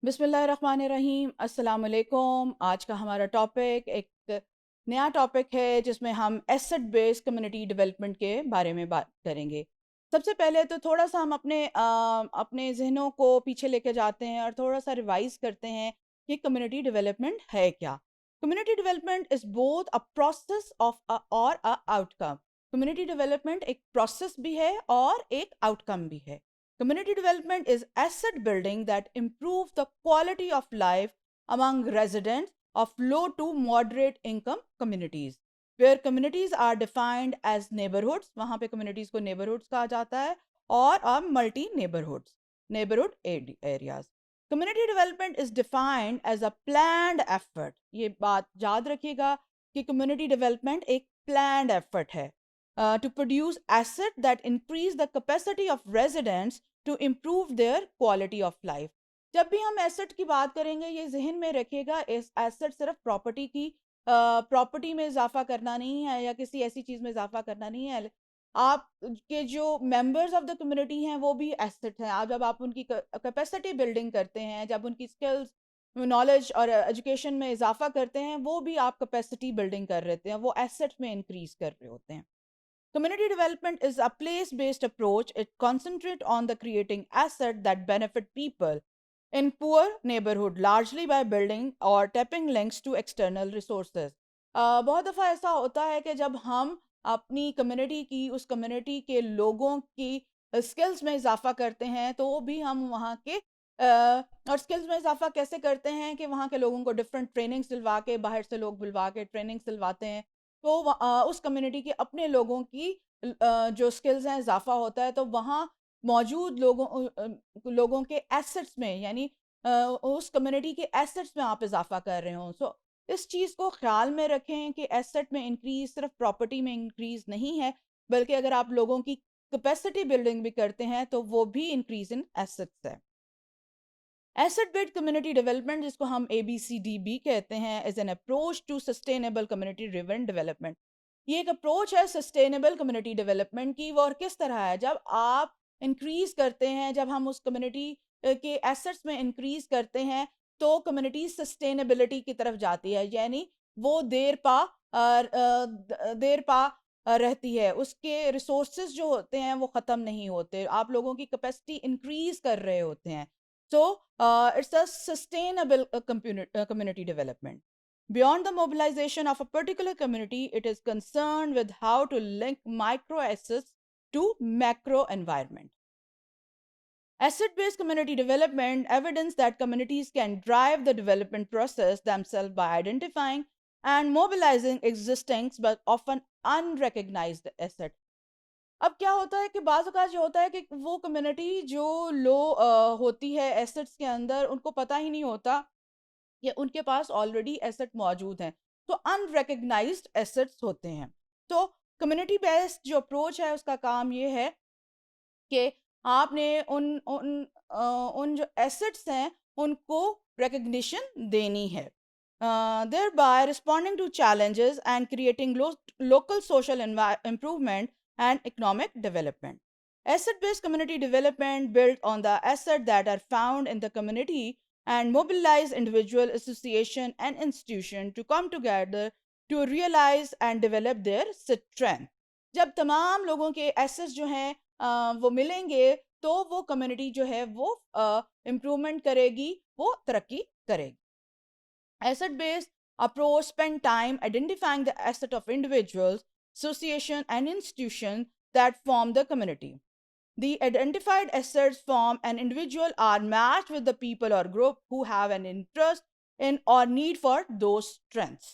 बिस्मिल्लाहिर्रहमानिर्रहीम, अस्सलाम वालेकुम। आज का हमारा टॉपिक एक नया टॉपिक है जिसमें हम एसेट बेस्ड कम्युनिटी डेवलपमेंट के बारे में बात करेंगे। सबसे पहले तो थोड़ा सा हम अपने जहनों को पीछे लेके जाते हैं और थोड़ा सा रिवाइज करते हैं कि कम्युनिटी डेवलपमेंट है क्या। Community development is both a process of और अ आउटकम। कम्युनिटी डेवलपमेंट एक प्रोसेस भी है और एक आउटकम भी है। Community development is asset building that improves the quality of life among residents of low to moderate income communities. Where communities are defined as neighborhoods, वहाँ पे communities को neighborhoods कहा जाता है, और multi neighborhoods, neighborhood areas. Community development is defined as a planned effort. ये बात याद रखिएगा कि community development एक planned effort है to produce asset that increase the capacity of residents to improve their quality of life. जब भी हम एसेट की बात करेंगे ये जहन में रखिएगा, इस एसेट सिर्फ प्रॉपर्टी में इजाफा करना नहीं है या किसी ऐसी चीज में इजाफा करना नहीं है। आप के जो मेंबर्स ऑफ द कम्युनिटी हैं वो भी एसेट हैं। आप जब आप उनकी कैपेसिटी बिल्डिंग करते हैं, जब उनकी स्किल्स नॉलेज और एजुकेशन में इजाफा करते हैं, वो भी आप कैपेसिटी बिल्डिंग कर रहे हैं, वो एसेट में इंक्रीज कर रहे होते हैं। Community development is a place-based approach. It concentrates on the creating assets that benefit people in poor neighborhood, largely by building or tapping links to external resources. बहुत दफ़ा ऐसा होता है कि जब हम अपनी कम्युनिटी की उस कम्युनिटी के लोगों की स्किल्स में इजाफा करते हैं तो भी हम वहाँ के और स्किल्स में इजाफा कैसे करते हैं कि वहाँ के लोगों को डिफरेंट ट्रेनिंग्स दिलवा के, बाहर से लोग बुलवा के ट्रेनिंग्स दिलवाते हैं, तो उस कम्युनिटी के अपने लोगों की जो स्किल्स हैं इजाफा होता है, तो वहाँ मौजूद लोगों के एसेट्स में, यानी उस कम्युनिटी के एसेट्स में आप इजाफा कर रहे हो। सो इस चीज़ को ख्याल में रखें कि एसेट में इंक्रीज सिर्फ प्रॉपर्टी में इंक्रीज नहीं है, बल्कि अगर आप लोगों की कैपेसिटी बिल्डिंग भी करते हैं तो वो भी इंक्रीज इन एसेट्स है। एसेट बेस्ड कम्युनिटी डेवलपमेंट, जिसको हम ABCDB कहते हैं, is an approach to sustainable community driven development. ये एक अप्रोच है सस्टेनेबल कम्युनिटी डेवलपमेंट की। वो और किस तरह है, जब आप इंक्रीज करते हैं, जब हम उस कम्युनिटी के एसेट्स में इंक्रीज करते हैं तो कम्युनिटी सस्टेनेबिलिटी की तरफ जाती है, यानी वो देर पा रहती है, उसके रिसोर्सेज जो होते हैं वो ख़त्म नहीं होते, आप लोगों की कैपेसिटी इंक्रीज कर रहे होते हैं। So it's a sustainable community development. Beyond the mobilization of a particular community, it is concerned with how to link micro assets to macro environment. Asset-based community development evidence that communities can drive the development process themselves by identifying and mobilizing existing but often unrecognized assets. अब क्या होता है कि बाज़ औक़ात जो होता है कि वो कम्युनिटी जो होती है एसेट्स के अंदर, उनको पता ही नहीं होता कि उनके पास ऑलरेडी एसेट मौजूद हैं, तो अनरिकग्नाइज्ड एसेट्स होते हैं। तो कम्युनिटी बेस्ड जो अप्रोच है उसका काम ये है कि आपने उन जो एसेट्स हैं उनको रिकग्निशन देनी है, thereby responding to challenges and creating local social improvement and economic development. Asset-based community development built on the assets that are found in the community and mobilize individual, association, and institution to come together to realize and develop their strength. जब तमाम लोगों के assets जो हैं वो मिलेंगे तो वो कम्युनिटी जो है वो इम्प्रूवमेंट करेगी, वो तरक्की करेगी। Asset-based approach spend time identifying the asset of individuals, association, and institutions that form the community. The identified assets from an individual are matched with the people or group who have an interest in or need for those strengths.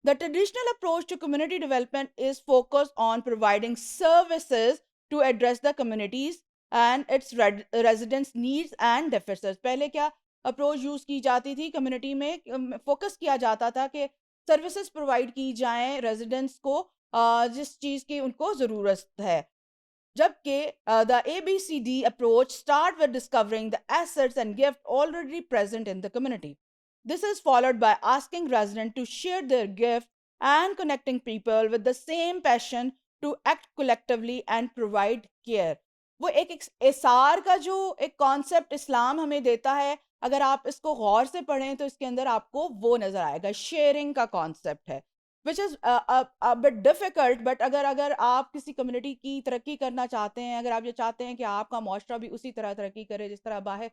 The traditional approach to community development is focused on providing services to address the communities and its residents' needs and deficits. पहले क्या approach use की जाती थी, community में focus किया जाता था कि सर्विसेज प्रोवाइड की जाएं रेजिडेंट्स को जिस चीज़ की उनको ज़रूरत है। जबकि the ABCD approach start with discovering the assets and gifts already present in the community. This is followed by asking residents to share their gift and connecting people with the same passion to act collectively and provide care. वो एक एसार का जो एक concept इस्लाम हमें देता है, अगर आप इसको गौर से पढ़ें तो इसके अंदर आपको वो नज़र आएगा, शेयरिंग का कॉन्सेप्ट है, which is bit difficult. But अगर अगर आप किसी कम्युनिटी की तरक्की करना चाहते हैं, अगर आप ये चाहते हैं कि आपका मुआशरा भी उसी तरह तरक्की करे जिस तरह बाहर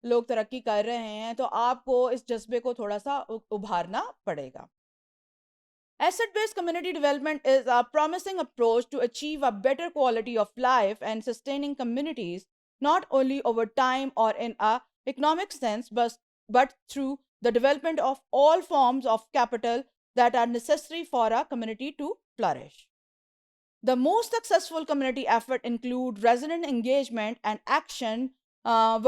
लोग तरक्की कर रहे हैं, तो आपको इस जज्बे को थोड़ा सा उभारना पड़ेगा। Asset-based community development is a promising approach to achieve a better quality of life and sustaining communities, not only over time or in a economic sense, but through the development of all forms of capital that are necessary for a community to flourish. The most successful community effort include resident engagement and action,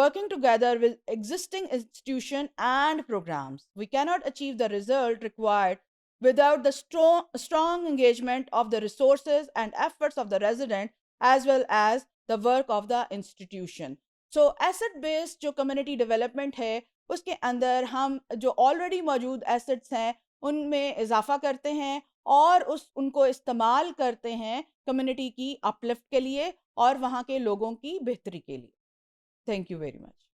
working together with existing institutions and programs. We cannot achieve the result required without the strong engagement of the resources and efforts of the resident as well as the work of the institution. So asset based जो community development है, उसके अंदर हम जो already मौजूद assets हैं उनमें इजाफा करते हैं और उनको इस्तेमाल करते हैं कम्युनिटी की अपलिफ्ट के लिए और वहाँ के लोगों की बेहतरी के लिए। Thank you very much.